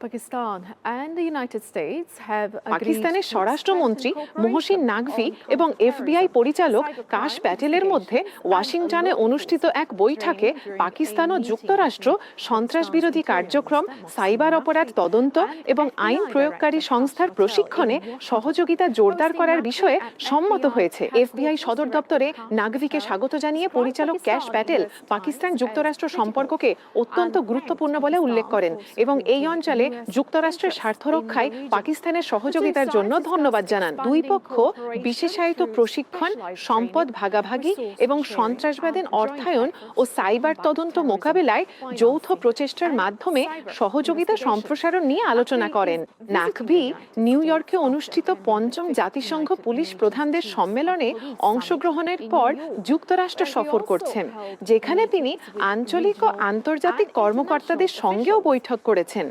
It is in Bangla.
Pakistan and the United States have পাকিস্তানের স্বরাষ্ট্রমন্ত্রী মোহসিন নাকভি এবং এফবিআই পরিচালক কাশ প্যাটেলের মধ্যে ওয়াশিংটনে অনুষ্ঠিত এক বৈঠকে পাকিস্তান ও যুক্তরাষ্ট্র সন্ত্রাসবিরোধী কার্যক্রম, সাইবার অপরাধ তদন্ত এবং আইন প্রয়োগকারী সংস্থার প্রশিক্ষণে সহযোগিতা জোরদার করার বিষয়ে সম্মত হয়েছে। এফবিআই সদর দপ্তরে নাকভিকে স্বাগত জানিয়ে পরিচালক ক্যাশ প্যাটেল পাকিস্তান যুক্তরাষ্ট্র সম্পর্ককে অত্যন্ত গুরুত্বপূর্ণ বলে উল্লেখ করেন এবং এই অঞ্চলে যুক্তরাষ্ট্রের স্বার্থ রক্ষায় পাকিস্তানের সহযোগিতার জন্য ধন্যবাদ জানান। দুই পক্ষ বিশেষায়িত প্রশিক্ষণ, সম্পদ ভাগাভাগি এবং সন্ত্রাসবাদের অর্থায়ন ও সাইবার তদন্ত মোকাবেলায় যৌথ প্রচেষ্টার মাধ্যমে সহযোগিতা সম্প্রসারণ নিয়ে আলোচনা করেন। নাকভি নিউ ইয়র্কে অনুষ্ঠিত পঞ্চম জাতিসংঘ পুলিশ প্রধানদের সম্মেলনে অংশগ্রহণের পর যুক্তরাষ্ট্র সফর করছেন, যেখানে তিনি আঞ্চলিক ও আন্তর্জাতিক কর্মকর্তাদের সঙ্গেও বৈঠক করেছেন।